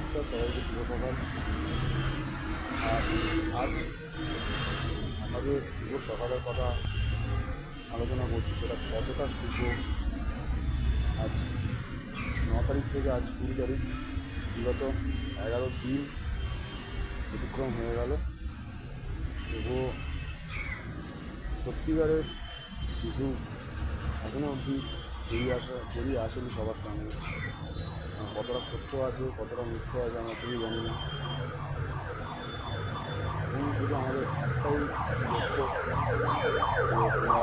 নমস্কার, সবাইকে শুভ সকাল। আর আজ আমাদের শুভ সকালের কথা আলোচনা করছি, সেটা কতটা শুভ। আজ 9 তারিখ থেকে আজ 20 তারিখ, বিগত 11 দিন অতিক্রম হয়ে গেল। তবুও সত্যিকারের কিছু এখনও অবধি বেরিয়ে আসেনি সবার সঙ্গে। কতটা সত্য আছে, কতটা মিথ্যে আছে আমরা কেউই জানি না। এখন শুধু আমাদের একটাই লক্ষ্য যে আমরা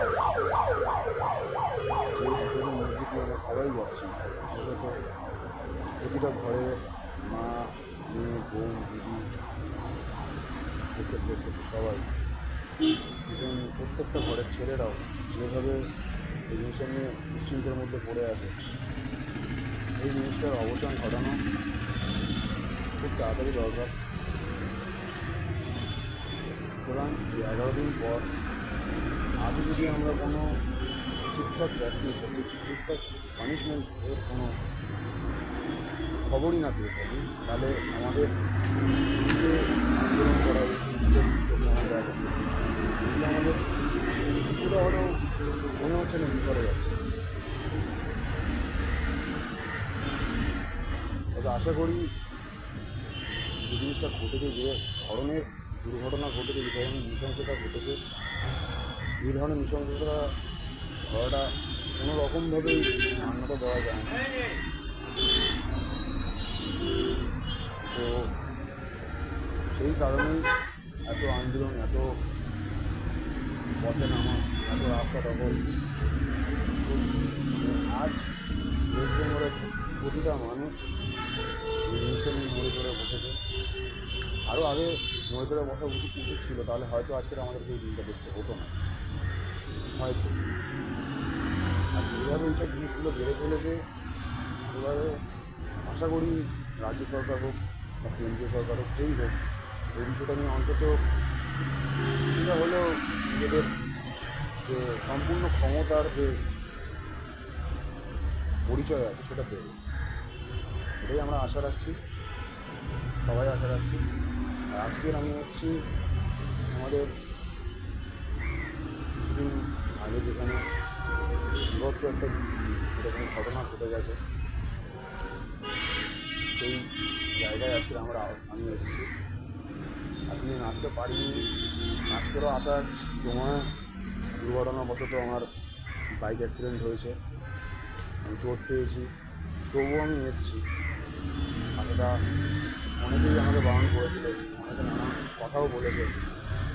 যে বিপদের মধ্যে দিয়ে আমরা সবাই যাচ্ছি, বিশেষত প্রতিটা ঘরে মা, মেয়ে, বোন, দিদি, এক্সেট্রা সবাই, এবং প্রত্যেকটা ঘরের ছেলেরাও যেভাবে এই জিনিসটা নিয়ে দুশ্চিন্তার মধ্যে পড়ে আছে, এই জিনিসটার অবসান ঘটানো খুব তাড়াতাড়ি দরকার। সুতরাং 11 দিন পর আজও যদি আমরা কোনো ঠিকঠাক ক্যাশমেন্ট, ঠিকঠাক পানিশমেন্টের কোনো খবরই না পেয়ে থাকি, তাহলে আমাদের যে আন্দোলন করা আমাদের কিছুটা হলেও মনে হচ্ছে না বিফলে যাচ্ছে। তবে আশা করি যে জিনিসটা ঘটেছে, যে ধরনের দুর্ঘটনা ঘটেছে, যে ধরনের নৃশংসতা ঘটেছে, এই ধরনের নৃশংসতা হওয়াটা কোনো রকমভাবেই মান্যতা দেওয়া যায় না। তো সেই কারণেই এত আন্দোলন, এত পথে নামা, এত রাস্তা দখল। আজ ওয়েস্ট বেঙ্গলের প্রতিটা মানুষ এই জিনিসটা নিয়ে নড়ে চড়ে বসেছে। আরও আগে নড়ে চড়ে বসা উচিত ছিল, তাহলে হয়তো আজকের আমাদেরকে এই দিনটা দেখতে হতো না হয়তো। আর যেভাবে এইসব জিনিসগুলো বেড়ে চলেছে, এবারে আশা করি রাজ্য সরকার হোক বা কেন্দ্রীয় সরকার হোক, যেই হোক, এই বিষয়টা নিয়ে অন্তত কিছুটা হলেও নিজেদের যে সম্পূর্ণ ক্ষমতার যে পরিচয় আছে সেটা দেবে, এটাই আমরা আশা রাখছি, সবাই আশা রাখছি। আর আজকের আমি এসেছি আমাদের কিছুদিন আগে যেখানে বিভৎস একটা এরকম ঘটনা ঘটে গেছে, সেই জায়গায় আমি এসেছি। আসলে আসতে পারিনি, আজকেরও আসার সময় দুর্ঘটনাবশত আমার বাইক অ্যাক্সিডেন্ট হয়েছে, আমি চোট পেয়েছি, তবুও আমি এসেছি। আসাটা অনেকেই আমাকে বারণ করেছিল, অনেকে নানা কথাও বলেছে,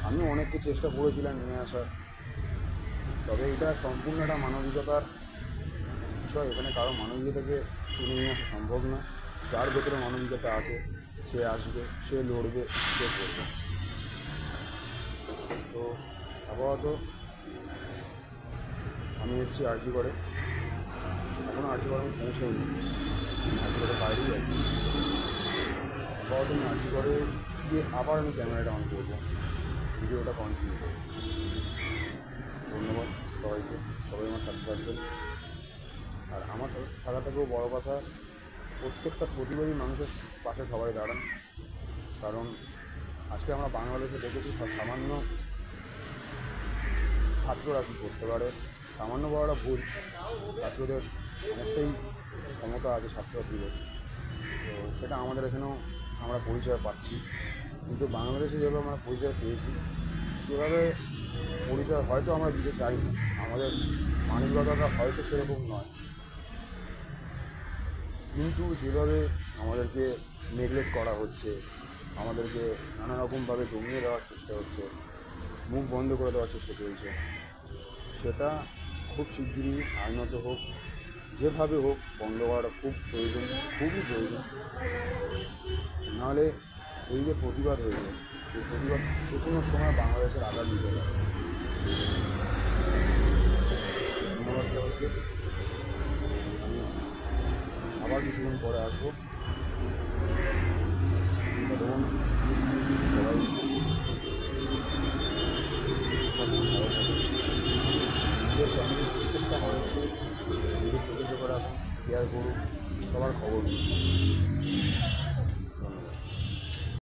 আমিও অনেককে চেষ্টা করেছিলাম নিয়ে আসার। তবে এটা সম্পূর্ণ একটা মানবিকতার বিষয়, এখানে কারো মানবিকতাকে তুলে নিয়ে আসা সম্ভব না। যার ভেতরে মানবিকতা আছে সে আসবে, সে লড়বে, সে করবে। তো আপাতত আমি এসেছি আরজি করে, এখনও আরজি করে আমি পৌঁছাইনি, আরজি করে বাইরেই আছি। আপাতত আমি আরজি করে গিয়ে আবার আমি ক্যামেরাটা অন করবো, ভিডিওটা কন্টিনিউ করবো। ধন্যবাদ সবাইকে, সবাই আমার সাথে থাকবেন। আর আমার সাথে থাকা থেকেও বড়ো কথা, প্রত্যেকটা প্রতিবাদী মানুষের পাশে সবাই দাঁড়ান। কারণ আজকে আমরা বাংলাদেশে দেখেছি সামান্য ছাত্ররা কী করতে পারে। সামান্য বড়টা ভুল, ছাত্রদের অনেকটাই ক্ষমতা আছে ছাত্রছাত্রীদের, তো সেটা আমাদের এখানেও আমরা পরিচয় পাচ্ছি। কিন্তু বাংলাদেশে যেভাবে আমরা পরিচয় পেয়েছি, সেভাবে পরিচয় হয়তো আমরা দিতে চাই না, আমাদের মানবিকতাটা হয়তো সেরকম নয়। কিন্তু যেভাবে আমাদেরকে নেগলেক্ট করা হচ্ছে, আমাদেরকে নানা রকমভাবে দমিয়ে দেওয়ার চেষ্টা হচ্ছে, মুখ বন্ধ করে দেওয়ার চেষ্টা চলছে, সেটা খুব শিগগিরই আইনত হোক, যেভাবে হোক বন্ধ করাটা খুব প্রয়োজন, খুবই প্রয়োজন। নাহলে এই যে প্রতিবাদ হয়েছে, এই প্রতিবাদ যে কোনো সময় বাংলাদেশের আঘাত দিতে পারে। ধন্যবাদ সবাইকে, আমি আবার কিছুদিন পরে আসবো। ততক্ষণ সবাই নিজের ফ্যামিলি প্রত্যেকটা মানুষকে নিজের চোখে চোখে রাখুন, কেয়ার করুন, সবার খবর নিন।